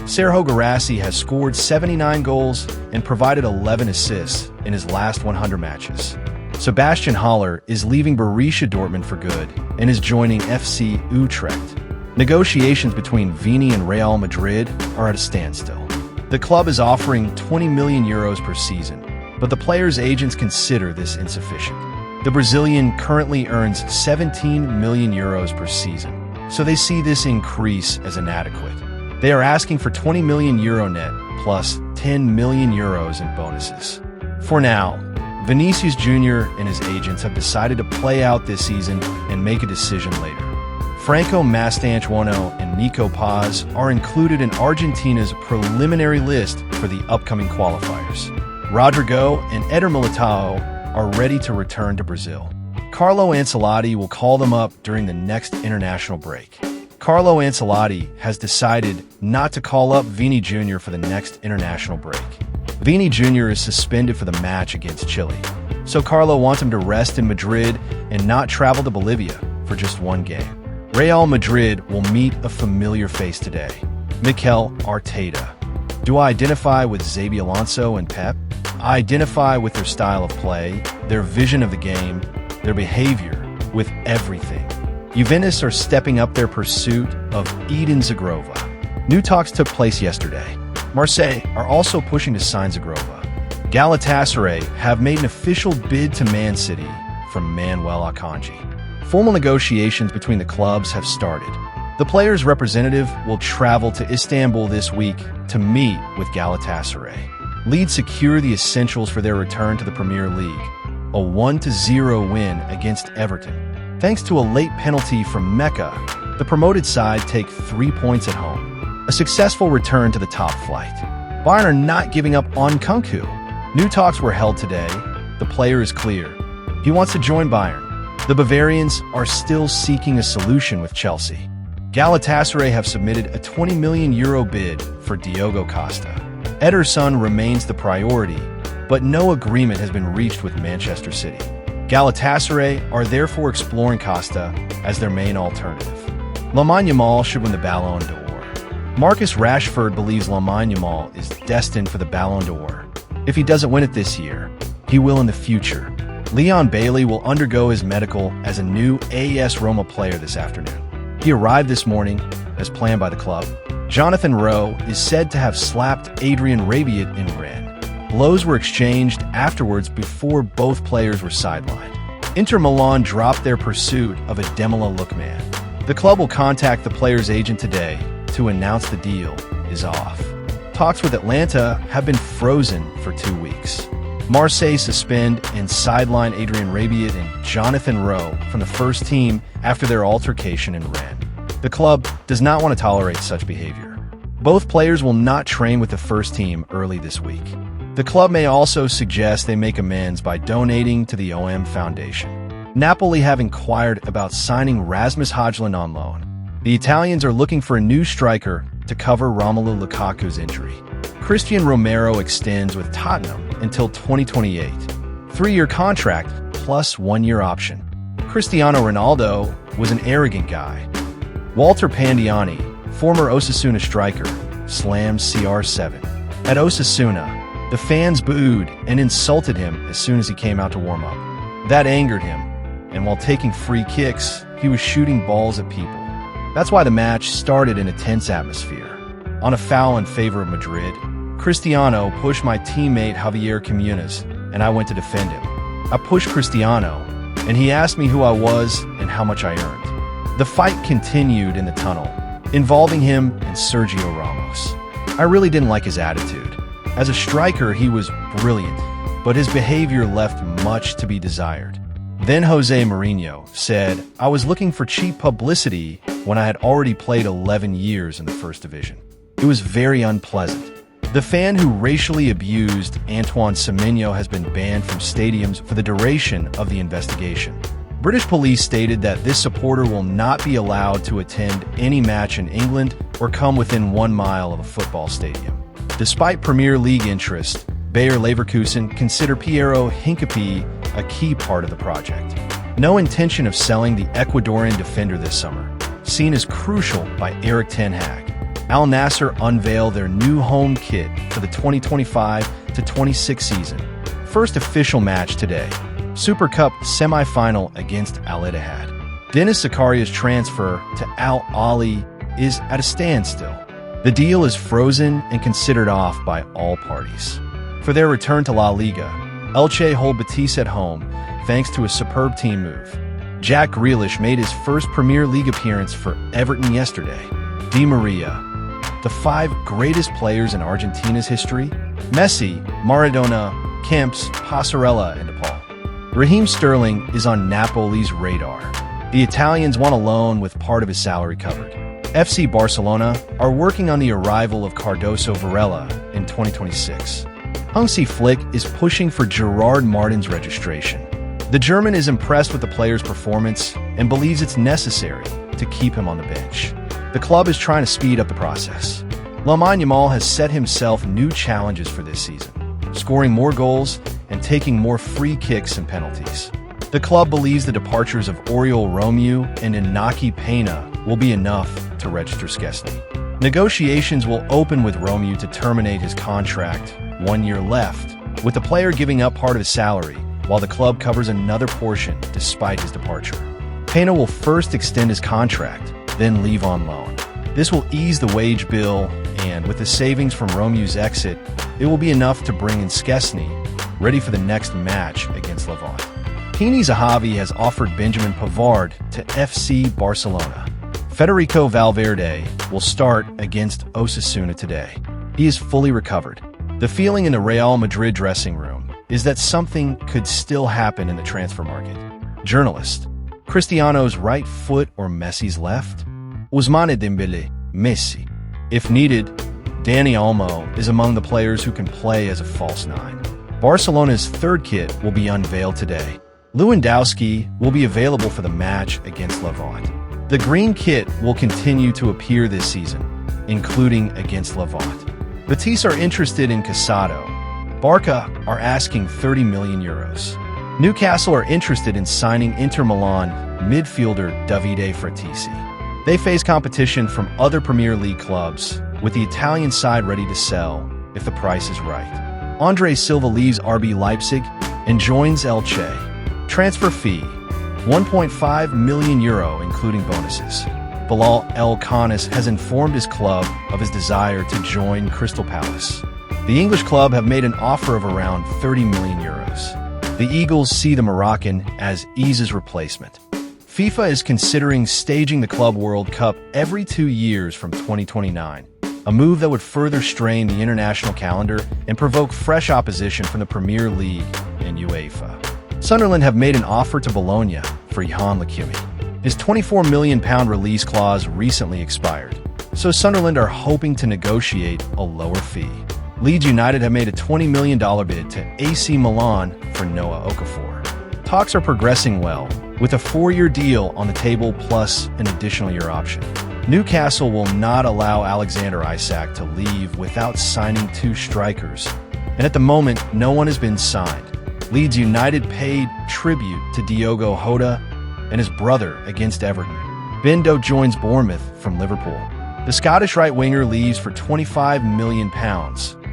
Serhou Guirassy has scored 79 goals and provided 11 assists in his last 100 matches. Sebastian Haller is leaving Borussia Dortmund for good and is joining FC Utrecht. Negotiations between Vini and Real Madrid are at a standstill. The club is offering 20 million euros per season, but the player's agents consider this insufficient. The Brazilian currently earns 17 million euros per season, so they see this increase as inadequate. They are asking for 20 million euro net plus 10 million euros in bonuses. For now, Vinicius Jr. and his agents have decided to play out this season and make a decision later. Franco Mastantuono and Nico Paz are included in Argentina's preliminary list for the upcoming qualifiers. Rodrigo and Eder Militao are ready to return to Brazil. Carlo Ancelotti will call them up during the next international break. Carlo Ancelotti has decided not to call up Vini Jr. for the next international break. Vini Jr. is suspended for the match against Chile, so Carlo wants him to rest in Madrid and not travel to Bolivia for just one game. Real Madrid will meet a familiar face today, Mikel Arteta. Do I identify with Xabi Alonso and Pep? I identify with their style of play, their vision of the game, their behavior, with everything. Juventus are stepping up their pursuit of Eden Zagrova. New talks took place yesterday. Marseille are also pushing to sign Zagrova. Galatasaray have made an official bid to Man City from Manuel Akanji. Formal negotiations between the clubs have started. The player's representative will travel to Istanbul this week to meet with Galatasaray. Leeds secure the essentials for their return to the Premier League, a 1-0 win against Everton. Thanks to a late penalty from Mecca, the promoted side take 3 points at home. A successful return to the top flight. Bayern are not giving up on Nkunku. New talks were held today. The player is clear. He wants to join Bayern. The Bavarians are still seeking a solution with Chelsea. Galatasaray have submitted a 20 million euro bid for Diogo Costa. Ederson remains the priority, but no agreement has been reached with Manchester City. Galatasaray are therefore exploring Costa as their main alternative. Lamine Yamal should win the Ballon d'Or. Marcus Rashford believes Lamine Yamal is destined for the Ballon d'Or. If he doesn't win it this year, he will in the future. Leon Bailey will undergo his medical as a new AS Roma player this afternoon. He arrived this morning, as planned by the club. Jonathan Rowe is said to have slapped Adrien Rabiot in Rennes. Blows were exchanged afterwards before both players were sidelined. Inter Milan dropped their pursuit of a Demola Lookman. The club will contact the player's agent today to announce the deal is off. Talks with Atlanta have been frozen for 2 weeks. Marseille suspend and sideline Adrien Rabiot and Jonathan Rowe from the first team after their altercation in Rennes. The club does not want to tolerate such behavior. Both players will not train with the first team early this week. The club may also suggest they make amends by donating to the OM Foundation. Napoli have inquired about signing Rasmus Højlund on loan. The Italians are looking for a new striker to cover Romelu Lukaku's injury. Christian Romero extends with Tottenham until 2028. 3-year contract plus 1-year option. Cristiano Ronaldo was an arrogant guy. Walter Pandiani, former Osasuna striker, slams CR7. At Osasuna, the fans booed and insulted him as soon as he came out to warm up. That angered him, and while taking free kicks, he was shooting balls at people. That's why the match started in a tense atmosphere. On a foul in favor of Madrid, Cristiano pushed my teammate Javier Comunas, and I went to defend him. I pushed Cristiano, and he asked me who I was and how much I earned. The fight continued in the tunnel, involving him and Sergio Ramos. I really didn't like his attitude. As a striker, he was brilliant, but his behavior left much to be desired. Then Jose Mourinho said, I was looking for cheap publicity when I had already played 11 years in the first division. It was very unpleasant. The fan who racially abused Antoine Semenyo has been banned from stadiums for the duration of the investigation. British police stated that this supporter will not be allowed to attend any match in England or come within 1 mile of a football stadium. Despite Premier League interest, Bayer Leverkusen consider Piero Hincapié a key part of the project. No intention of selling the Ecuadorian defender this summer, seen as crucial by Erik ten Hag. Al Nassr unveil their new home kit for the 2025-26 season. First official match today. Super Cup semi-final against Al Ittihad. Denis Zakaria's transfer to Al Ahly is at a standstill. The deal is frozen and considered off by all parties. For their return to La Liga, Elche hold Betis at home thanks to a superb team move. Jack Grealish made his first Premier League appearance for Everton yesterday. Di Maria, the 5 greatest players in Argentina's history: Messi, Maradona, Kempes, Passarella, and DePaul. Raheem Sterling is on Napoli's radar. The Italians want a loan with part of his salary covered. FC Barcelona are working on the arrival of Cardoso Varela in 2026. Hansi Flick is pushing for Gerard Martin's registration. The German is impressed with the player's performance and believes it's necessary to keep him on the bench. The club is trying to speed up the process. Lamine Yamal has set himself new challenges for this season, scoring more goals and taking more free kicks and penalties. The club believes the departures of Oriol Romeu and Inaki Peña will be enough to register Szczesny. Negotiations will open with Romeu to terminate his contract, 1 year left, with the player giving up part of his salary, while the club covers another portion despite his departure. Peña will first extend his contract, then leave on loan. This will ease the wage bill, and with the savings from Romeu's exit, it will be enough to bring in Szczesny, ready for the next match against Levante. Pini Zahavi has offered Benjamin Pavard to FC Barcelona. Federico Valverde will start against Osasuna today. He is fully recovered. The feeling in the Real Madrid dressing room is that something could still happen in the transfer market. Journalist: Cristiano's right foot or Messi's left? Ousmane Dembele, Messi. If needed, Dani Olmo is among the players who can play as a false 9. Barcelona's third kit will be unveiled today. Lewandowski will be available for the match against Levante. The green kit will continue to appear this season, including against Levante. Betis are interested in Casado. Barca are asking €30 million. Newcastle are interested in signing Inter Milan midfielder Davide Fratesi. They face competition from other Premier League clubs, with the Italian side ready to sell if the price is right. Andre Silva leaves RB Leipzig and joins Elche. Transfer fee, €1.5 million including bonuses. Bilal El Khanis has informed his club of his desire to join Crystal Palace. The English club have made an offer of around €30 million. The Eagles see the Moroccan as Iza's replacement. FIFA is considering staging the Club World Cup every 2 years from 2029, a move that would further strain the international calendar and provoke fresh opposition from the Premier League and UEFA. Sunderland have made an offer to Bologna for Ihan Lakumi. His £24 million release clause recently expired, so Sunderland are hoping to negotiate a lower fee. Leeds United have made a $20 million bid to AC Milan for Noah Okafor. Talks are progressing well, with a 4-year deal on the table plus an additional year option. Newcastle will not allow Alexander Isak to leave without signing 2 strikers, and at the moment, no one has been signed. Leeds United paid tribute to Diogo Jota and his brother against Everton. Bendo joins Bournemouth from Liverpool. The Scottish right-winger leaves for £25 million,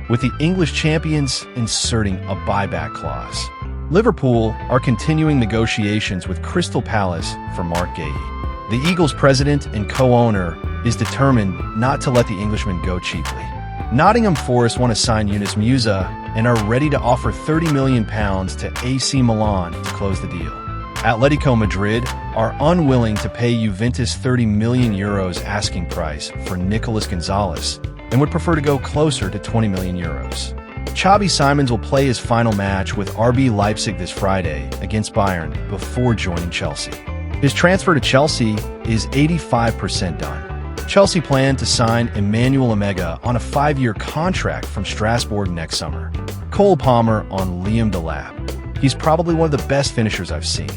with the English champions inserting a buyback clause. Liverpool are continuing negotiations with Crystal Palace for Marc Guéhi. The Eagles' president and co-owner is determined not to let the Englishman go cheaply. Nottingham Forest want to sign Yunus Musa and are ready to offer £30 million to AC Milan to close the deal. Atletico Madrid are unwilling to pay Juventus €30 million asking price for Nicolas Gonzalez and would prefer to go closer to €20 million. Xavi Simons will play his final match with RB Leipzig this Friday against Bayern before joining Chelsea. His transfer to Chelsea is 85% done. Chelsea plan to sign Emmanuel Omega on a 5-year contract from Strasbourg next summer. Cole Palmer on Liam Delap. He's probably one of the best finishers I've seen.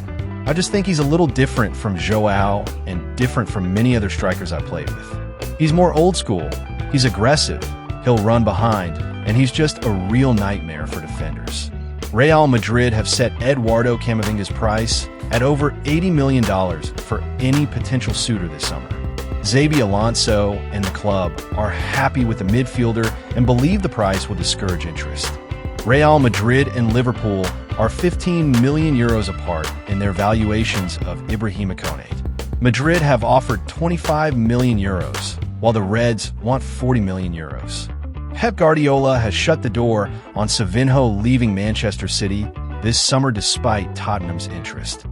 I just think he's a little different from Joao and different from many other strikers I've played with. He's more old school, he's aggressive, he'll run behind, and he's just a real nightmare for defenders. Real Madrid have set Eduardo Camavinga's price at over $80 million for any potential suitor this summer. Xabi Alonso and the club are happy with the midfielder and believe the price will discourage interest. Real Madrid and Liverpool are 15 million euros apart in their valuations of Ibrahima Konaté. Madrid have offered 25 million euros, while the Reds want 40 million euros. Pep Guardiola has shut the door on Serhou leaving Manchester City this summer despite Tottenham's interest.